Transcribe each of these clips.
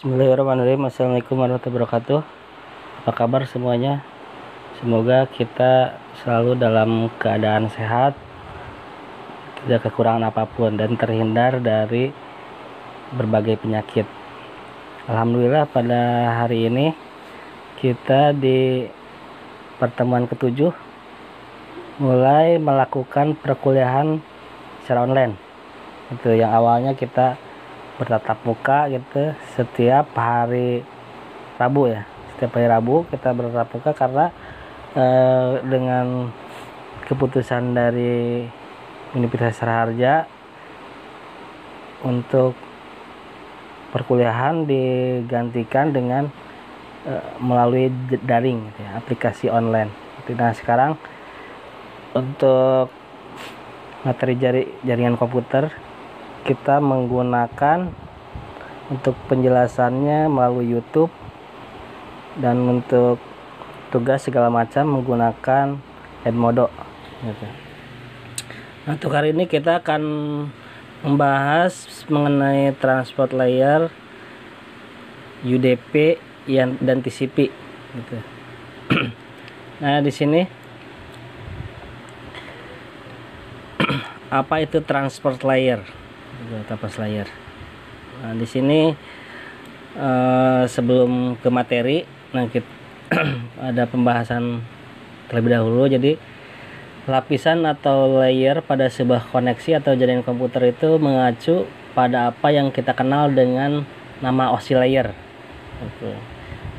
Bismillahirrahmanirrahim. Assalamualaikum warahmatullahi wabarakatuh. Apa kabar semuanya? Semoga kita selalu dalam keadaan sehat, tidak kekurangan apapun, dan terhindar dari berbagai penyakit. Alhamdulillah pada hari ini kita di pertemuan ke-7 mulai melakukan perkuliahan secara online. Itu yang awalnya kita bertatap muka gitu setiap hari Rabu ya. Setiap hari Rabu kita bertatap muka karena dengan keputusan dari Universitas Raharja untuk perkuliahan digantikan dengan melalui daring gitu ya, aplikasi online. Nah, sekarang untuk materi jaringan komputer kita menggunakan untuk penjelasannya melalui YouTube, dan untuk tugas segala macam menggunakan Edmodo gitu. Nah, untuk hari ini kita akan membahas mengenai transport layer, UDP dan TCP gitu. Nah, di sini apa itu transport layer? Layer. Nah, di sini sebelum ke materi, nah kita ada pembahasan terlebih dahulu. Jadi lapisan atau layer pada sebuah koneksi atau jaringan komputer itu mengacu pada apa yang kita kenal dengan nama OSI layer.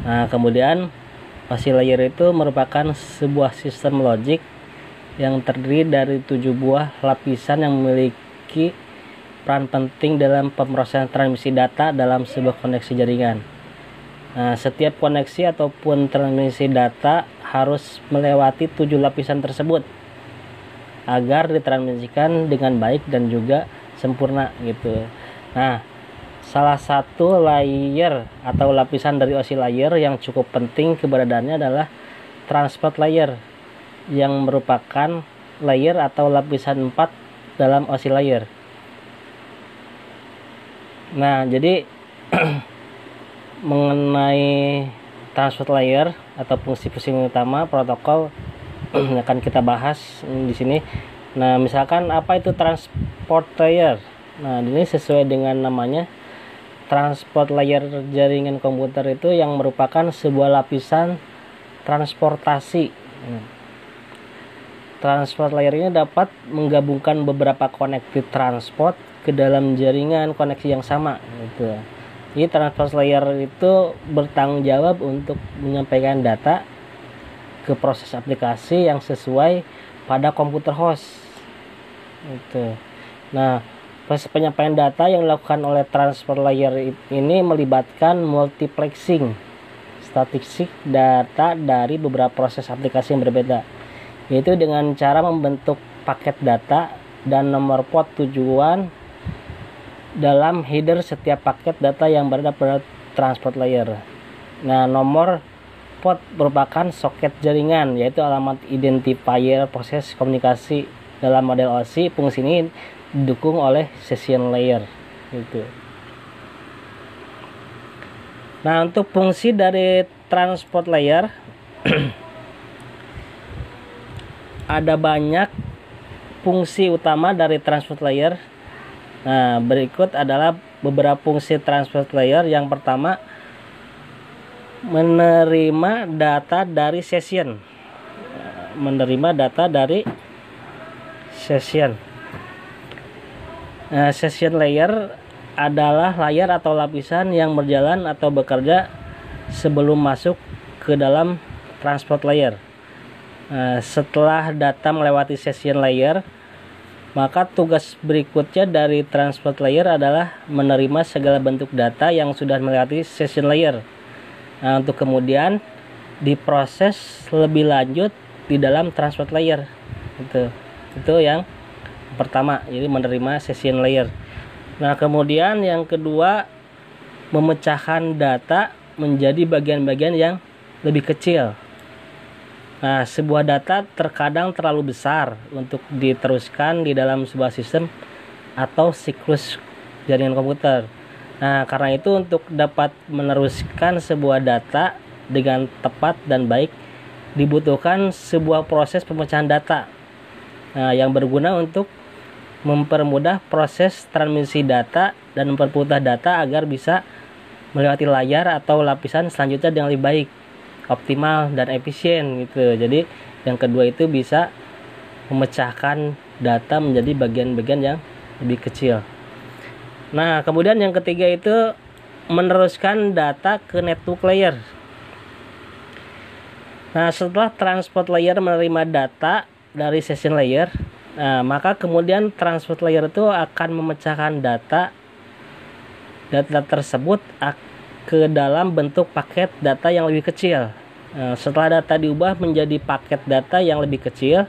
Nah, kemudian OSI layer itu merupakan sebuah sistem logik yang terdiri dari 7 buah lapisan yang memiliki peran penting dalam pemrosesan transmisi data dalam sebuah koneksi jaringan. Nah, setiap koneksi ataupun transmisi data harus melewati 7 lapisan tersebut agar ditransmisikan dengan baik dan juga sempurna gitu. Nah, salah satu layer atau lapisan dari OSI layer yang cukup penting keberadaannya adalah transport layer, yang merupakan layer atau lapisan 4 dalam OSI layer. Nah, jadi mengenai transport layer atau fungsi-fungsi utama protokol yang akan kita bahas di sini. Nah, misalkan apa itu transport layer? Nah, ini sesuai dengan namanya, transport layer jaringan komputer itu yang merupakan sebuah lapisan transportasi. Transport layer ini dapat menggabungkan beberapa connected transport ke dalam jaringan koneksi yang sama gitu. Jadi transport layer itu bertanggung jawab untuk menyampaikan data ke proses aplikasi yang sesuai pada komputer host gitu. Nah, proses penyampaian data yang dilakukan oleh transport layer ini melibatkan multiplexing statistik data dari beberapa proses aplikasi yang berbeda, yaitu dengan cara membentuk paket data dan nomor port tujuan dalam header setiap paket data yang berada pada transport layer. Nah, nomor port merupakan soket jaringan, yaitu alamat identifier proses komunikasi dalam model OSI. Fungsi ini didukung oleh session layer gitu. Nah, untuk fungsi dari transport layer ada banyak fungsi utama dari transport layer. Nah, berikut adalah beberapa fungsi transport layer. Yang pertama, menerima data dari session. Session layer adalah layar atau lapisan yang berjalan atau bekerja sebelum masuk ke dalam transport layer. Setelah data melewati session layer, maka tugas berikutnya dari transport layer adalah menerima segala bentuk data yang sudah melewati session layer. Nah, untuk kemudian diproses lebih lanjut di dalam transport layer. Itu yang pertama, jadi menerima session layer. Nah, kemudian yang kedua, memecahkan data menjadi bagian-bagian yang lebih kecil. Nah, sebuah data terkadang terlalu besar untuk diteruskan di dalam sebuah sistem atau siklus jaringan komputer. Nah, karena itu untuk dapat meneruskan sebuah data dengan tepat dan baik dibutuhkan sebuah proses pemecahan data yang berguna untuk mempermudah proses transmisi data dan mempermudah data agar bisa melewati layar atau lapisan selanjutnya dengan lebih baik, optimal dan efisien gitu. Jadi yang kedua itu bisa memecahkan data menjadi bagian-bagian yang lebih kecil. Nah, kemudian yang ketiga itu meneruskan data ke network layer. Nah, setelah transport layer menerima data dari session layer, maka kemudian transport layer itu akan memecahkan data tersebut ke dalam bentuk paket data yang lebih kecil. Setelah data diubah menjadi paket data yang lebih kecil,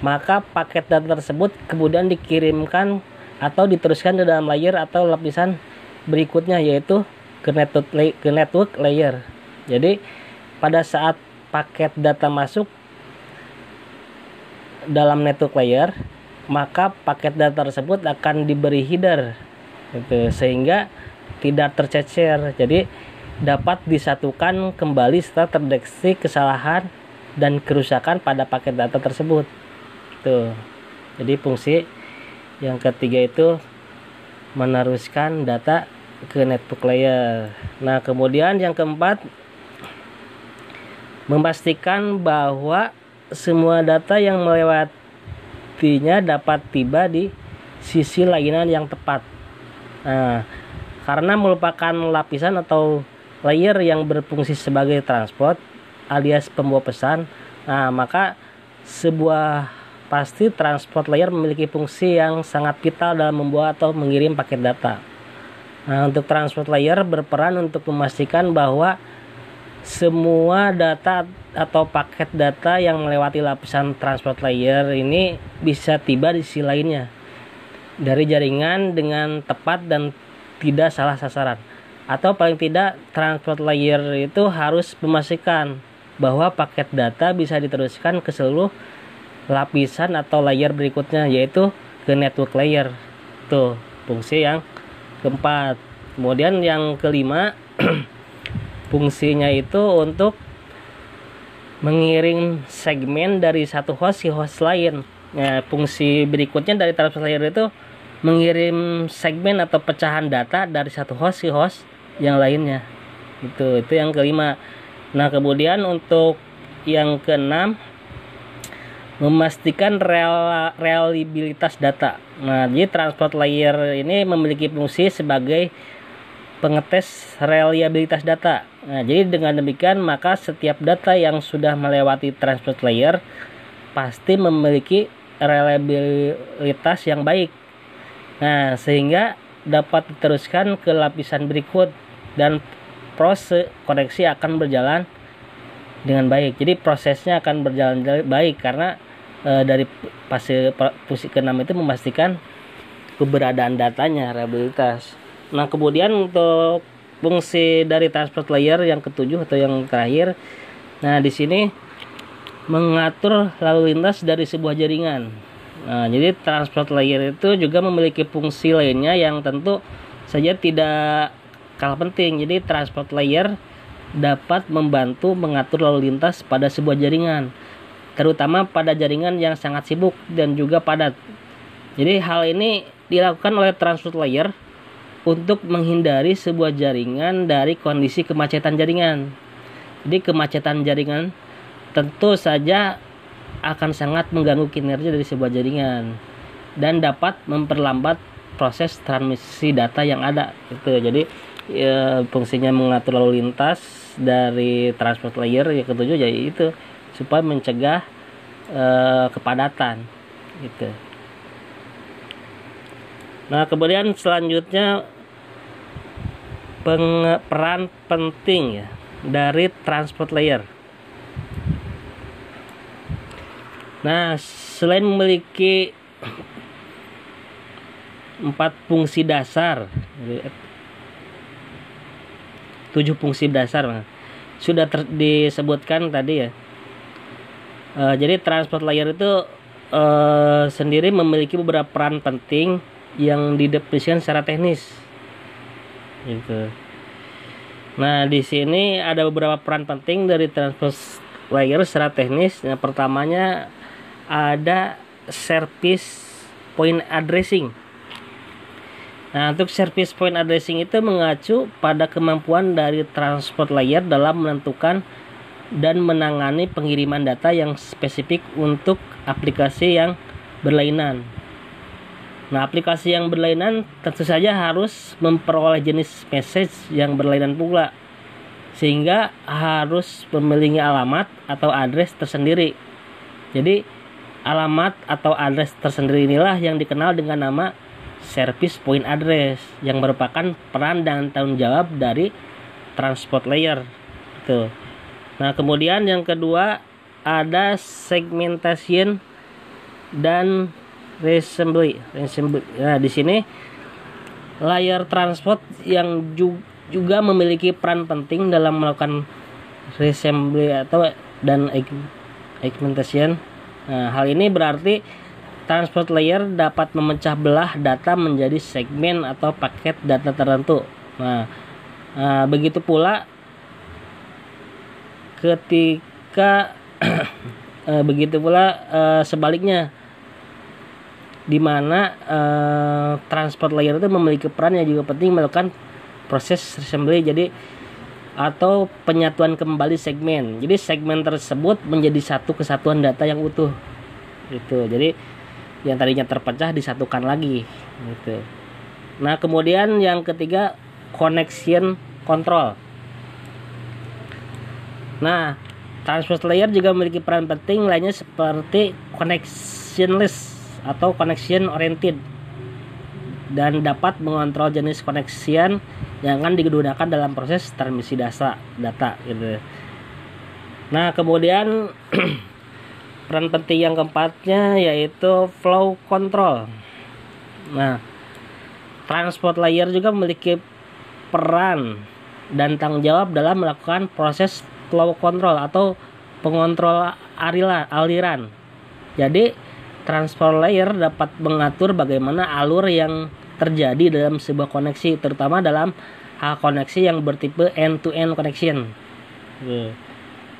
maka paket data tersebut kemudian dikirimkan atau diteruskan ke dalam layer atau lapisan berikutnya, yaitu ke network layer. Jadi pada saat paket data masuk dalam network layer, maka paket data tersebut akan diberi header gitu, sehingga tidak tercecer. Jadi dapat disatukan kembali setelah terdeteksi kesalahan dan kerusakan pada paket data tersebut. Tuh. Jadi fungsi yang ketiga itu meneruskan data ke network layer. Nah, kemudian yang keempat, memastikan bahwa semua data yang melewatinya dapat tiba di sisi layanan yang tepat. Nah, karena merupakan lapisan atau layer yang berfungsi sebagai transport alias pembawa pesan, maka sebuah pasti transport layer memiliki fungsi yang sangat vital dalam membawa atau mengirim paket data. Nah, untuk transport layer berperan untuk memastikan bahwa semua data atau paket data yang melewati lapisan transport layer ini bisa tiba di sisi lainnya dari jaringan dengan tepat dan tidak salah sasaran. Atau paling tidak transport layer itu harus memastikan bahwa paket data bisa diteruskan ke seluruh lapisan atau layer berikutnya, yaitu ke network layer. Tuh fungsi yang keempat. Kemudian yang kelima fungsinya itu untuk mengirim segmen dari satu host ke host lain. Nah, fungsi berikutnya dari transport layer itu mengirim segmen atau pecahan data dari satu host ke host yang lainnya. Itu yang kelima. Nah, kemudian untuk yang keenam, memastikan reliabilitas data. Nah, jadi transport layer ini memiliki fungsi sebagai pengetes reliabilitas data. Nah, jadi dengan demikian maka setiap data yang sudah melewati transport layer pasti memiliki reliabilitas yang baik. Nah, sehingga dapat diteruskan ke lapisan berikut dan proses koneksi akan berjalan dengan baik. Jadi prosesnya akan berjalan baik karena dari fungsi ke-6 itu memastikan keberadaan datanya, reliabilitas. Nah, kemudian untuk fungsi dari transport layer yang ketujuh atau yang terakhir, nah di sini mengatur lalu lintas dari sebuah jaringan. Nah, jadi transport layer itu juga memiliki fungsi lainnya yang tentu saja tidak kalah penting. Jadi transport layer dapat membantu mengatur lalu lintas pada sebuah jaringan, terutama pada jaringan yang sangat sibuk dan juga padat. Jadi hal ini dilakukan oleh transport layer untuk menghindari sebuah jaringan dari kondisi kemacetan jaringan. Jadi kemacetan jaringan tentu saja akan sangat mengganggu kinerja dari sebuah jaringan dan dapat memperlambat proses transmisi data yang ada. Gitu. Jadi fungsinya mengatur lalu lintas dari transport layer yang ketujuh, yaitu supaya mencegah kepadatan gitu. Nah, kemudian selanjutnya peran penting ya dari transport layer. Nah, selain memiliki 4 fungsi dasar, 7 fungsi dasar sudah disebutkan tadi ya. Jadi transport layer itu sendiri memiliki beberapa peran penting yang didefinisikan secara teknis. gitu. Nah, di sini ada beberapa peran penting dari transport layer secara teknis. Yang pertamanya ada service point addressing. Nah, untuk service point addressing itu mengacu pada kemampuan dari transport layer dalam menentukan dan menangani pengiriman data yang spesifik untuk aplikasi yang berlainan. Nah, aplikasi yang berlainan tentu saja harus memperoleh jenis message yang berlainan pula, sehingga harus memiliki alamat atau address tersendiri. Jadi, alamat atau address tersendiri inilah yang dikenal dengan nama service point address, yang merupakan peran dan tanggung jawab dari transport layer. Tuh. Nah, kemudian yang kedua ada segmentation dan resembly. Nah, di sini layer transport yang juga memiliki peran penting dalam melakukan resembly dan segmentation. Nah, hal ini berarti transport layer dapat memecah belah data menjadi segmen atau paket data tertentu. Nah, begitu pula ketika sebaliknya, di mana transport layer itu memiliki peran yang juga penting melakukan proses assembly atau penyatuan kembali segmen. Jadi segmen tersebut menjadi satu kesatuan data yang utuh. Gitu. Jadi yang tadinya terpecah disatukan lagi. Gitu. Nah, kemudian yang ketiga connection control. Nah, transport layer juga memiliki peran penting lainnya seperti connectionless atau connection oriented, dan dapat mengontrol jenis connection yang akan digunakan dalam proses transmisi data gitu. Nah, kemudian peran penting yang keempatnya yaitu flow control. Nah, transport layer juga memiliki peran dan tanggung jawab dalam melakukan proses flow control atau pengontrol aliran. Jadi transport layer dapat mengatur bagaimana alur yang terjadi dalam sebuah koneksi, terutama dalam hal koneksi yang bertipe end-to-end connection.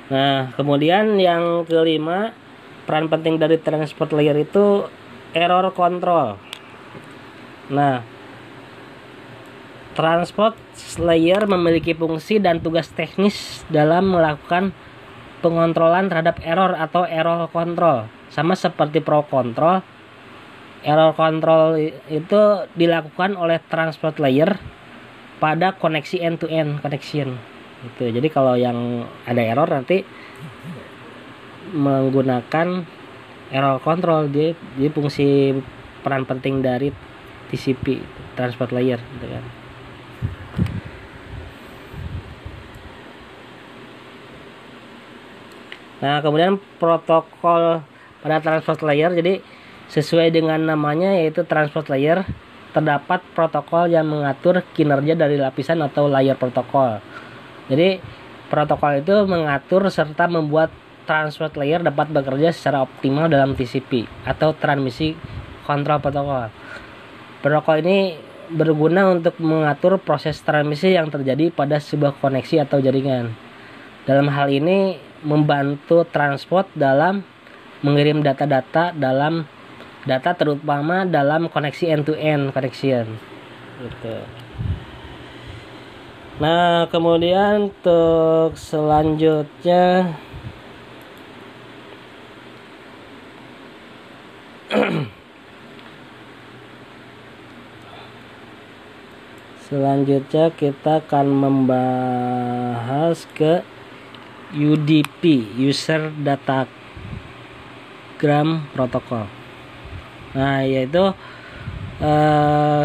Nah, kemudian yang kelima, peran penting dari transport layer itu error control. Nah, transport layer memiliki fungsi dan tugas teknis dalam melakukan pengontrolan terhadap error atau error control. Sama seperti pro control, error control itu dilakukan oleh transport layer pada koneksi end-to-end connection. Gitu. Jadi kalau yang ada error nanti menggunakan error control, dia fungsi peran penting dari TCP, transport layer, gitu kan. Nah, kemudian protokol pada transport layer, jadi sesuai dengan namanya yaitu transport layer, terdapat protokol yang mengatur kinerja dari lapisan atau layer protokol. Jadi protokol itu mengatur serta membuat transport layer dapat bekerja secara optimal dalam TCP atau transmisi kontrol protokol. Protokol ini berguna untuk mengatur proses transmisi yang terjadi pada sebuah koneksi atau jaringan. Dalam hal ini membantu transport dalam mengirim data terutama dalam koneksi end-to-end connection. Gitu. Nah, kemudian untuk selanjutnya kita akan membahas ke UDP, User Datagram Protocol. Nah, yaitu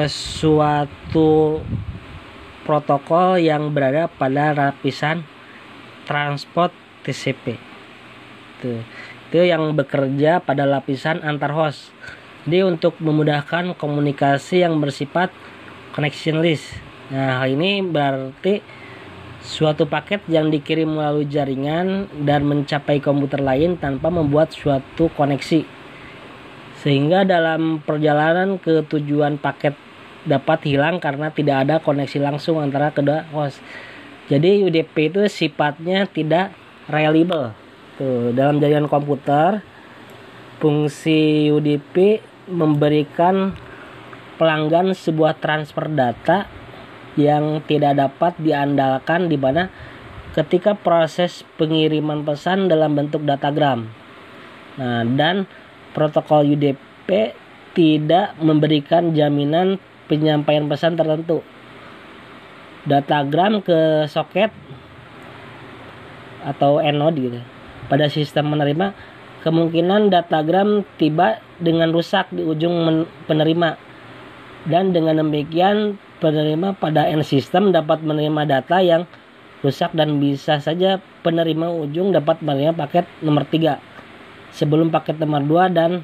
suatu protokol yang berada pada lapisan transport TCP. Itu yang bekerja pada lapisan antar host. Jadi untuk memudahkan komunikasi yang bersifat connectionless. Nah, hal ini berarti suatu paket yang dikirim melalui jaringan dan mencapai komputer lain tanpa membuat suatu koneksi, sehingga dalam perjalanan ke tujuan paket dapat hilang karena tidak ada koneksi langsung antara kedua host. Jadi UDP itu sifatnya tidak reliable. Tuh, dalam jaringan komputer, fungsi UDP memberikan pelanggan sebuah transfer data yang tidak dapat diandalkan di mana ketika proses pengiriman pesan dalam bentuk datagram. Nah, dan protokol UDP tidak memberikan jaminan penyampaian pesan tertentu. Datagram ke soket atau node gitu. Pada sistem menerima, kemungkinan datagram tiba dengan rusak di ujung penerima. Dan dengan demikian penerima pada end system dapat menerima data yang rusak dan bisa saja penerima ujung dapat menerima paket nomor 3 sebelum paket nomor 2 dan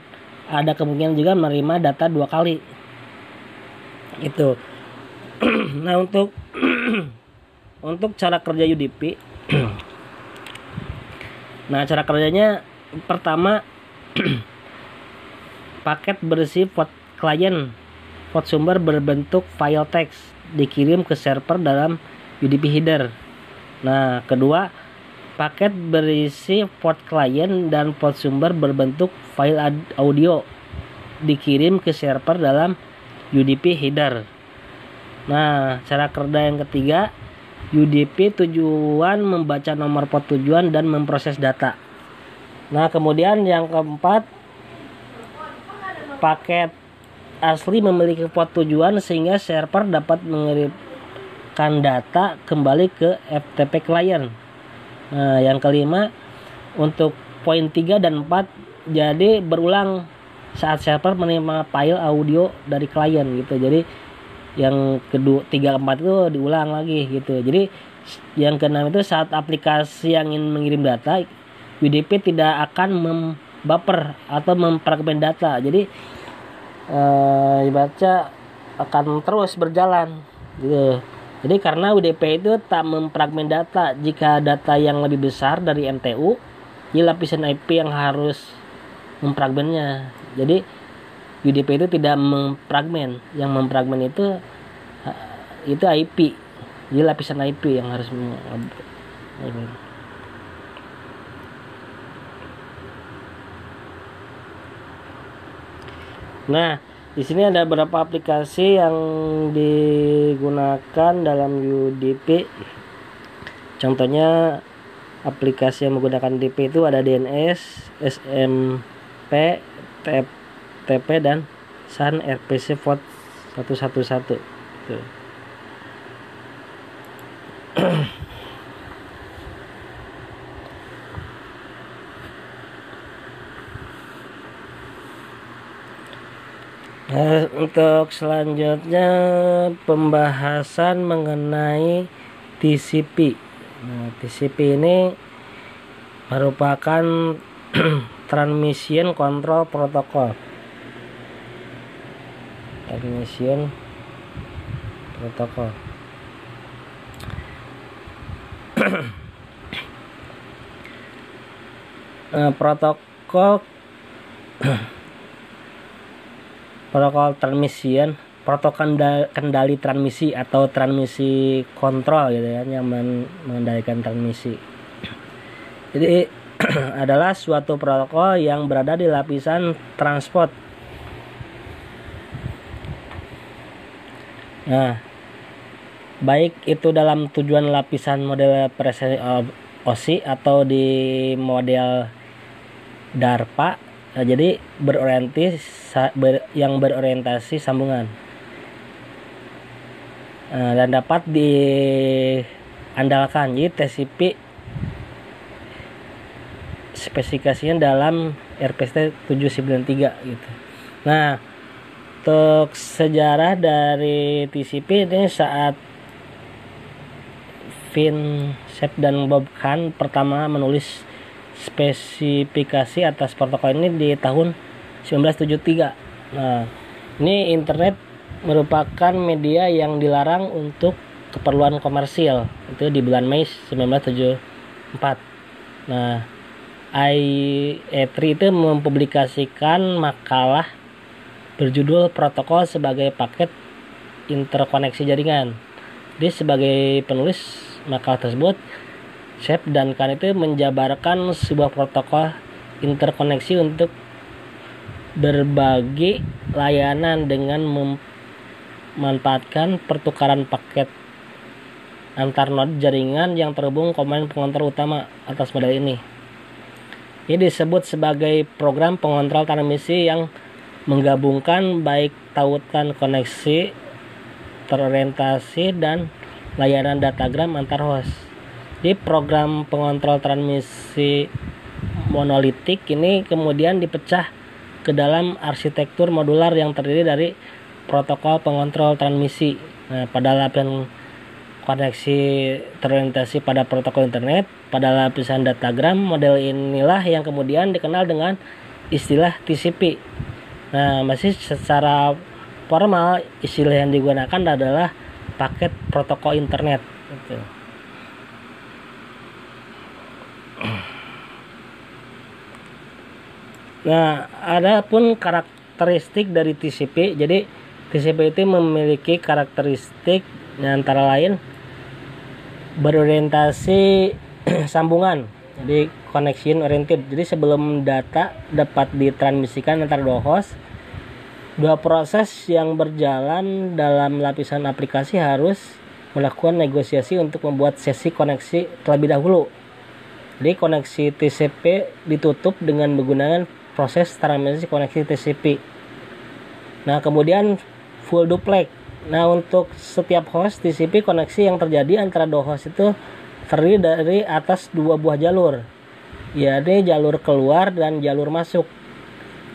ada kemungkinan juga menerima data 2 kali. Itu. Nah, untuk cara kerja UDP. Nah, cara kerjanya pertama paket berisi klien port sumber berbentuk file teks dikirim ke server dalam UDP header. Nah, kedua, paket berisi port klien dan port sumber berbentuk file audio dikirim ke server dalam UDP header. Nah, cara kerja yang ketiga, UDP tujuan membaca nomor port tujuan dan memproses data. Nah, kemudian yang keempat, paket asli memiliki port tujuan sehingga server dapat mengirimkan data kembali ke FTP klien. Nah, yang kelima, untuk poin 3 dan 4 jadi berulang saat server menerima file audio dari klien gitu. Jadi yang kedua 3 4 itu diulang lagi gitu. Jadi yang keenam itu saat aplikasi yang ingin mengirim data, UDP tidak akan membuffer atau memfragmen data. Jadi dibaca akan terus berjalan gitu. Jadi karena UDP itu tak memfragmen data, jika data yang lebih besar dari MTU, di lapisan IP yang harus memfragmennya. Jadi UDP itu tidak memfragmen, yang memfragmen itu IP, jadi lapisan IP yang harus Nah, di sini ada beberapa aplikasi yang digunakan dalam UDP. Contohnya aplikasi yang menggunakan UDP itu ada DNS, SMP, TP dan SAN RPC port 111. Tuh. Nah, untuk selanjutnya pembahasan mengenai TCP. Nah, TCP ini merupakan Transmission Control Protocol. Transmission Protocol. Protokol transmission, protokol kendali transmisi atau transmisi kontrol gitu ya, yang mengendalikan transmisi. Jadi adalah suatu protokol yang berada di lapisan transport. Nah, baik itu dalam tujuan lapisan model OSI atau di model DARPA. Nah, jadi yang berorientasi sambungan. Dan dapat diandalkan. Jadi TCP spesifikasinya dalam RPC 793 gitu. Nah, untuk sejarah dari TCP ini saat Vincent dan Bob Kahn pertama menulis spesifikasi atas protokol ini di tahun 1973. Nah, ini internet merupakan media yang dilarang untuk keperluan komersil. Itu di bulan Mei 1974. Nah, IE3 itu mempublikasikan makalah berjudul Protokol sebagai paket interkoneksi jaringan. Jadi sebagai penulis makalah tersebut, Shep dan Khan itu menjabarkan sebuah protokol interkoneksi untuk berbagi layanan dengan memanfaatkan pertukaran paket antar node jaringan yang terhubung komponen pengontrol utama atas model ini. Ini disebut sebagai program pengontrol transmisi yang menggabungkan baik tautan koneksi terorientasi dan layanan datagram antar host. Di program pengontrol transmisi monolitik ini kemudian dipecah ke dalam arsitektur modular yang terdiri dari protokol pengontrol transmisi. Nah, pada lapisan koneksi terorientasi pada protokol internet, pada lapisan datagram, model inilah yang kemudian dikenal dengan istilah TCP. Nah, masih secara formal istilah yang digunakan adalah paket protokol internet. Gitu. Nah, ada pun karakteristik dari TCP. Jadi TCP itu memiliki karakteristik antara lain berorientasi sambungan, jadi connection oriented. Jadi sebelum data dapat ditransmisikan antar dua host, dua proses yang berjalan dalam lapisan aplikasi harus melakukan negosiasi untuk membuat sesi koneksi terlebih dahulu. Jadi koneksi TCP ditutup dengan menggunakan proses transmisi koneksi TCP. Nah, kemudian full duplex. Nah, untuk setiap host TCP, koneksi yang terjadi antara dua host itu terdiri dari atas dua buah jalur, yaitu jalur keluar dan jalur masuk.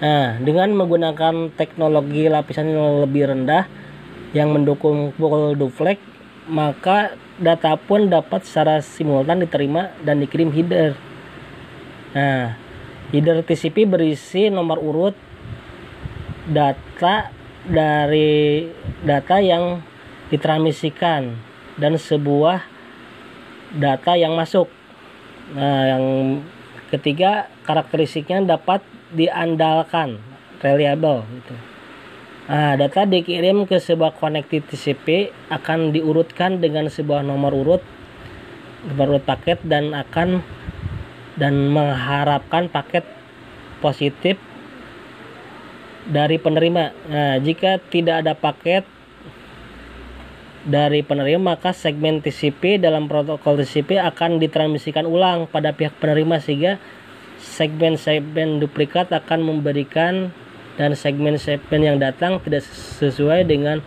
Nah, dengan menggunakan teknologi lapisan yang lebih rendah yang mendukung full duplex, maka data pun dapat secara simultan diterima dan dikirim header. Nah, header TCP berisi nomor urut data dari data yang ditransmisikan dan sebuah data yang masuk. Nah, yang ketiga, karakteristiknya dapat diandalkan, reliable gitu. Nah, data dikirim ke sebuah connected TCP akan diurutkan dengan sebuah nomor urut paket dan mengharapkan paket positif dari penerima. Nah, jika tidak ada paket dari penerima, maka segmen TCP dalam protokol TCP akan ditransmisikan ulang pada pihak penerima, sehingga segmen-segmen duplikat akan memberikan dan segmen-segmen yang datang tidak sesuai dengan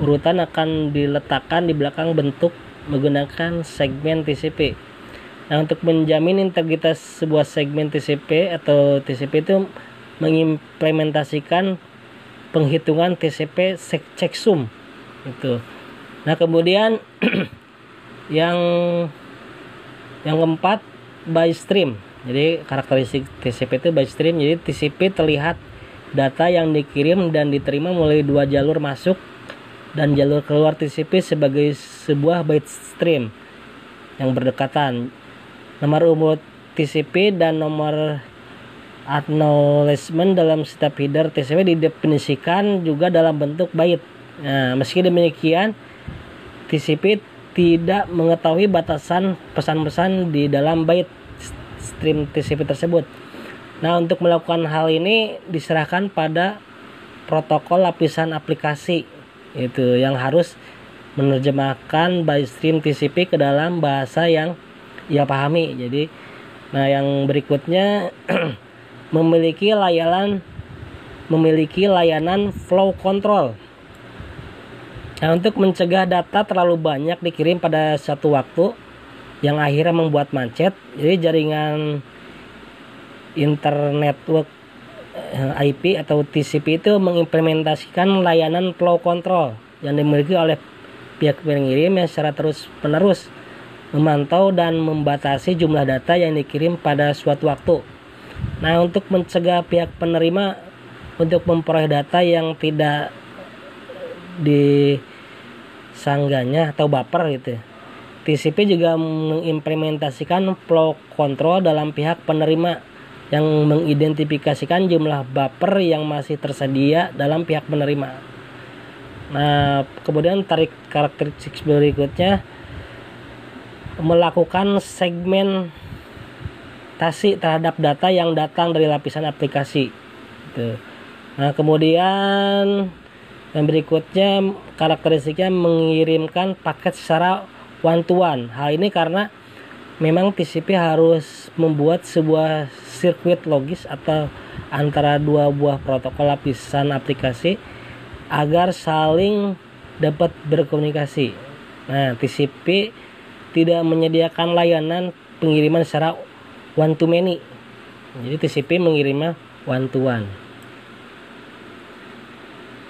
urutan akan diletakkan di belakang bentuk menggunakan segmen TCP. Nah, untuk menjamin integritas sebuah segmen TCP atau TCP itu mengimplementasikan penghitungan TCP checksum itu. Nah, kemudian yang keempat, by stream. Jadi karakteristik TCP itu by stream. Jadi TCP terlihat data yang dikirim dan diterima melalui dua jalur masuk dan jalur keluar TCP sebagai sebuah byte stream yang berdekatan. Nomor urut TCP dan nomor acknowledgement dalam setiap header TCP didefinisikan juga dalam bentuk byte. Nah, meski demikian, TCP tidak mengetahui batasan pesan-pesan di dalam byte stream TCP tersebut. Nah, untuk melakukan hal ini diserahkan pada protokol lapisan aplikasi itu yang harus menerjemahkan byte stream TCP ke dalam bahasa yang ia pahami. Jadi, nah yang berikutnya memiliki layanan flow control. Nah, untuk mencegah data terlalu banyak dikirim pada satu waktu yang akhirnya membuat macet, jadi jaringan internet IP atau TCP itu mengimplementasikan layanan flow control yang dimiliki oleh pihak pengirim yang secara terus-menerus memantau dan membatasi jumlah data yang dikirim pada suatu waktu. Nah, untuk mencegah pihak penerima untuk memperoleh data yang tidak disangganya atau baper gitu, TCP juga mengimplementasikan flow control dalam pihak penerima yang mengidentifikasikan jumlah buffer yang masih tersedia dalam pihak penerima. Nah, kemudian tarik karakteristik berikutnya, melakukan segmentasi terhadap data yang datang dari lapisan aplikasi. Gitu. Nah, kemudian yang berikutnya karakteristiknya mengirimkan paket secara one to one. Hal ini karena memang TCP harus membuat sebuah sirkuit logis atau antara dua buah protokol lapisan aplikasi agar saling dapat berkomunikasi. Nah, TCP tidak menyediakan layanan pengiriman secara one to many. Jadi TCP mengirimnya one to one.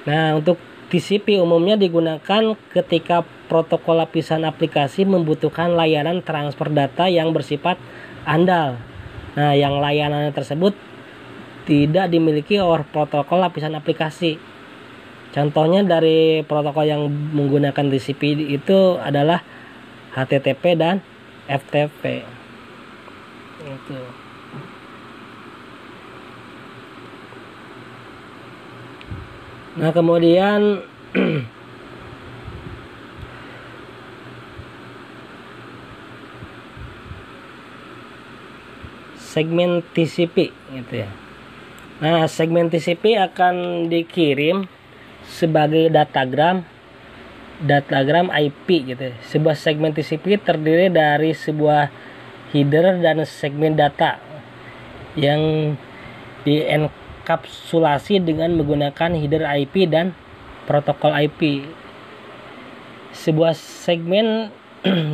Nah, untuk TCP umumnya digunakan ketika protokol lapisan aplikasi membutuhkan layanan transfer data yang bersifat andal. Nah, yang layanan tersebut tidak dimiliki oleh protokol lapisan aplikasi. Contohnya dari protokol yang menggunakan TCP itu adalah HTTP dan FTP. Itu. Nah, kemudian segmen TCP gitu ya. Nah, segmen TCP akan dikirim sebagai datagram IP gitu. Sebuah segmen TCP terdiri dari sebuah header dan segmen data yang dienkapsulasi dengan menggunakan header IP dan protokol IP. Sebuah segmen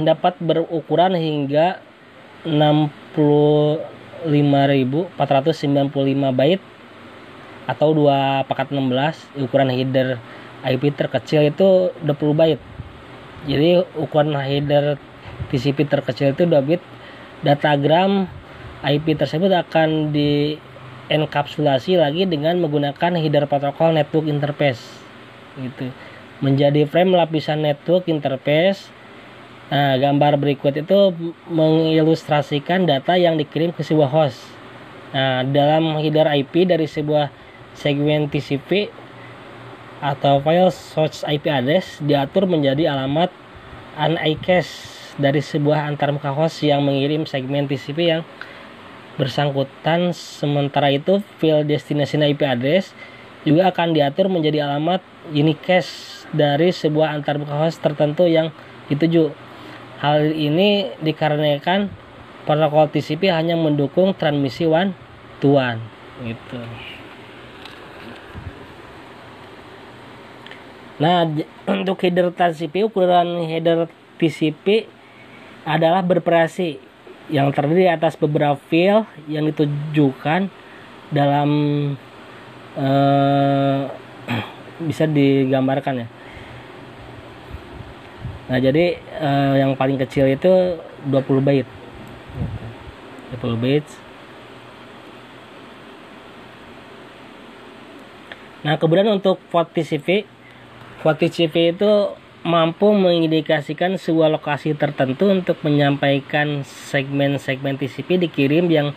dapat berukuran hingga 65.495 byte atau 2 paket 16. Ukuran header IP terkecil itu 20 byte. Jadi ukuran header TCP terkecil itu 2 bit. Datagram IP tersebut akan dienkapsulasi lagi dengan menggunakan header protokol network interface gitu. Menjadi frame lapisan network interface. Nah, gambar berikut itu mengilustrasikan data yang dikirim ke sebuah host. Nah, dalam header IP dari sebuah segmen TCP atau file source IP address diatur menjadi alamat unicast dari sebuah antarmuka host yang mengirim segmen TCP yang bersangkutan. Sementara itu, file destination IP address juga akan diatur menjadi alamat unicast dari sebuah antarmuka host tertentu yang dituju. Hal ini dikarenakan protokol TCP hanya mendukung transmisi one to one gitu. Nah, untuk header TCP, ukuran header TCP adalah bervariasi yang terdiri atas beberapa file yang ditujukan dalam bisa digambarkan ya. Nah, jadi yang paling kecil itu 20 byte. 20 bytes. Nah, kemudian untuk port TCP itu mampu mengindikasikan sebuah lokasi tertentu untuk menyampaikan segmen-segmen TCP dikirim yang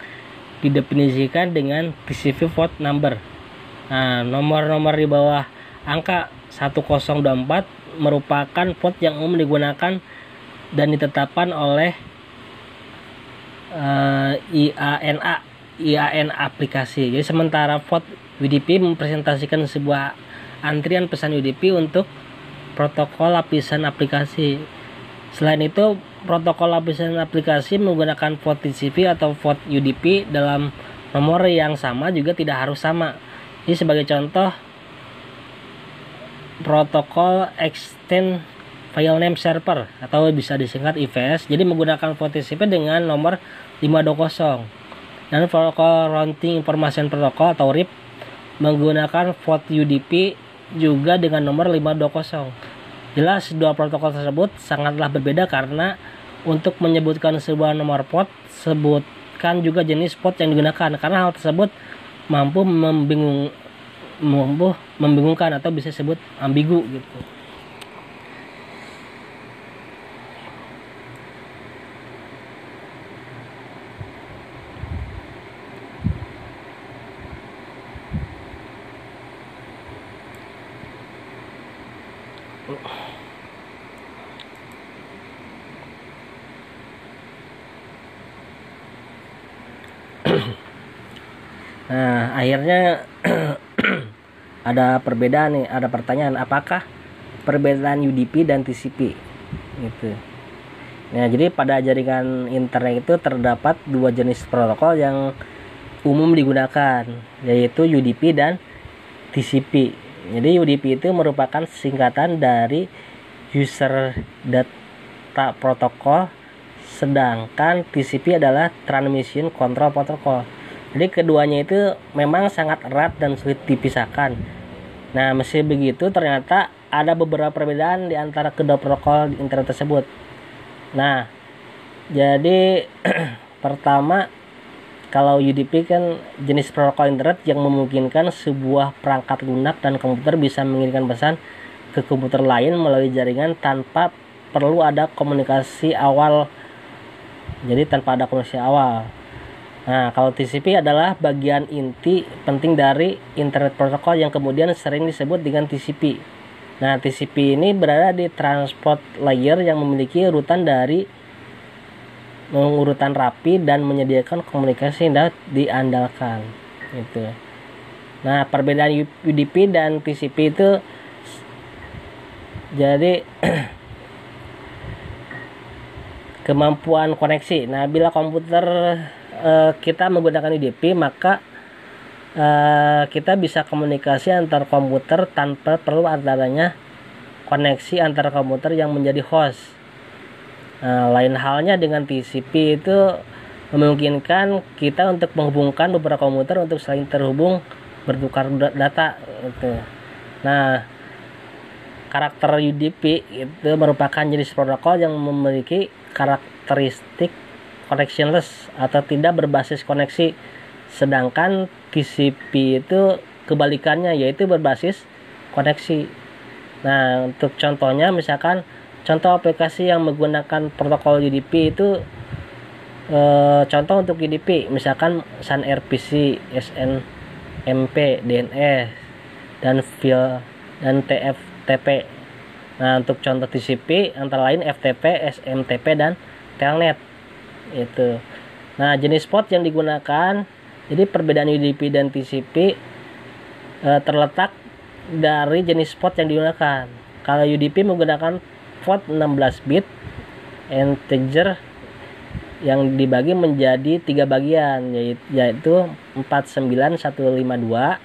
didefinisikan dengan TCP port number. Nah, nomor-nomor di bawah angka 1024 merupakan port yang umum digunakan dan ditetapkan oleh IANA aplikasi. Jadi sementara port UDP mempresentasikan sebuah antrian pesan UDP untuk protokol lapisan aplikasi. Selain itu, protokol lapisan aplikasi menggunakan port TCP atau port UDP dalam nomor yang sama juga tidak harus sama. Ini sebagai contoh, protokol Extend File Name Server atau bisa disingkat IFS. Jadi menggunakan port TCP dengan nomor 520. Dan protokol Routing Information Protocol atau RIP menggunakan port UDP juga dengan nomor 520. Jelas dua protokol tersebut sangatlah berbeda karena untuk menyebutkan sebuah nomor port, sebutkan juga jenis port yang digunakan, karena hal tersebut mampu membingungkan atau bisa disebut ambigu gitu. Nah, akhirnya ada perbedaan nih, ada pertanyaan, apakah perbedaan UDP dan TCP gitu. Nah, jadi pada jaringan internet itu terdapat dua jenis protokol yang umum digunakan, yaitu UDP dan TCP. Jadi UDP itu merupakan singkatan dari User Data Protocol, sedangkan TCP adalah Transmission Control Protocol. Jadi keduanya itu memang sangat erat dan sulit dipisahkan. Nah, meski begitu ternyata ada beberapa perbedaan di antara kedua protokol internet tersebut. Nah, jadi pertama, kalau UDP kan jenis protokol internet yang memungkinkan sebuah perangkat lunak dan komputer bisa mengirimkan pesan ke komputer lain melalui jaringan tanpa perlu ada komunikasi awal. Jadi tanpa ada komunikasi awal. Nah, kalau TCP adalah bagian inti penting dari internet protokol yang kemudian sering disebut dengan TCP. Nah, TCP ini berada di transport layer yang memiliki urutan rapi dan menyediakan komunikasi yang diandalkan. Gitu. Nah, perbedaan UDP dan TCP itu jadi kemampuan koneksi. Nah, bila komputer kita menggunakan UDP, maka kita bisa komunikasi antar komputer tanpa perlu adanya koneksi antar komputer yang menjadi host. Lain halnya dengan TCP, itu memungkinkan kita untuk menghubungkan beberapa komputer untuk saling terhubung, bertukar data gitu. Nah, karakter UDP itu merupakan jenis protokol yang memiliki karakteristik connectionless atau tidak berbasis koneksi, sedangkan TCP itu kebalikannya, yaitu berbasis koneksi. Nah, untuk contohnya, misalkan contoh aplikasi yang menggunakan protokol UDP itu contoh untuk UDP misalkan Sun RPC, SNMP, DNS, dan file dan TFTP. Nah, untuk contoh TCP antara lain FTP, SMTP, dan Telnet. Itu. Nah, jenis port yang digunakan, jadi perbedaan UDP dan TCP terletak dari jenis port yang digunakan. Kalau UDP menggunakan port 16 bit integer yang dibagi menjadi 3 bagian, yaitu 49152,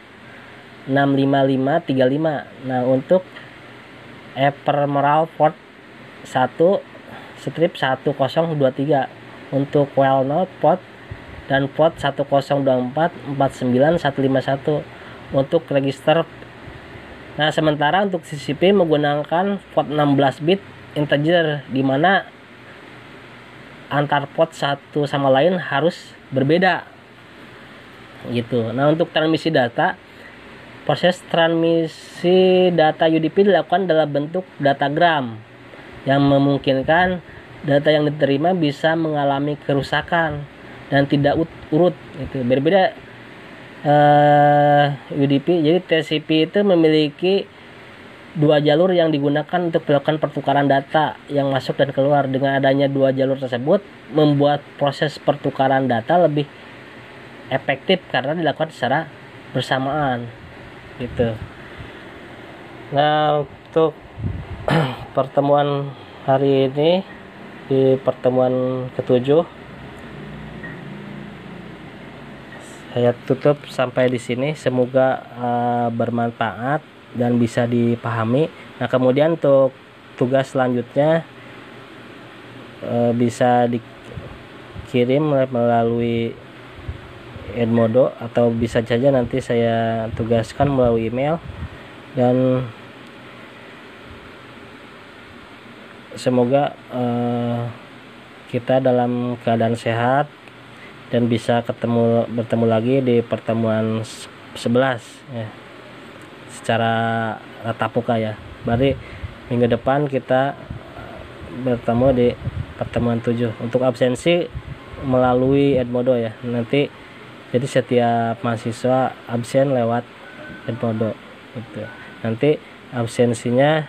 65535. Nah, untuk ephemeral port 1 strip 1023, untuk well node port dan port 1024 49151 untuk register. Nah, sementara untuk TCP menggunakan port 16 bit integer, di mana antar port satu sama lain harus berbeda gitu. Nah, untuk transmisi data, proses transmisi data UDP dilakukan dalam bentuk datagram yang memungkinkan data yang diterima bisa mengalami kerusakan dan tidak urut gitu. Berbeda UDP. Jadi TCP itu memiliki dua jalur yang digunakan untuk melakukan pertukaran data yang masuk dan keluar. Dengan adanya dua jalur tersebut membuat proses pertukaran data lebih efektif karena dilakukan secara bersamaan gitu. Nah, untuk pertemuan hari ini, di pertemuan ke-7, saya tutup sampai di sini. Semoga bermanfaat dan bisa dipahami. Nah, kemudian untuk tugas selanjutnya bisa dikirim melalui Edmodo, atau bisa saja nanti saya tugaskan melalui email. Dan semoga kita dalam keadaan sehat dan bisa bertemu lagi di pertemuan 11 ya, secara tatap muka ya. Berarti minggu depan kita bertemu di pertemuan 7. Untuk absensi melalui Edmodo ya. Nanti jadi setiap mahasiswa absen lewat Edmodo gitu. Nanti absensinya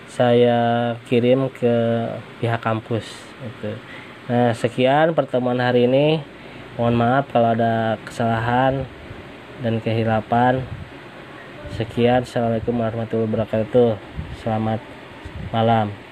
saya kirim ke pihak kampus gitu. Nah, sekian pertemuan hari ini. Mohon maaf kalau ada kesalahan dan kehilapan. Sekian, assalamualaikum warahmatullahi wabarakatuh. Selamat malam.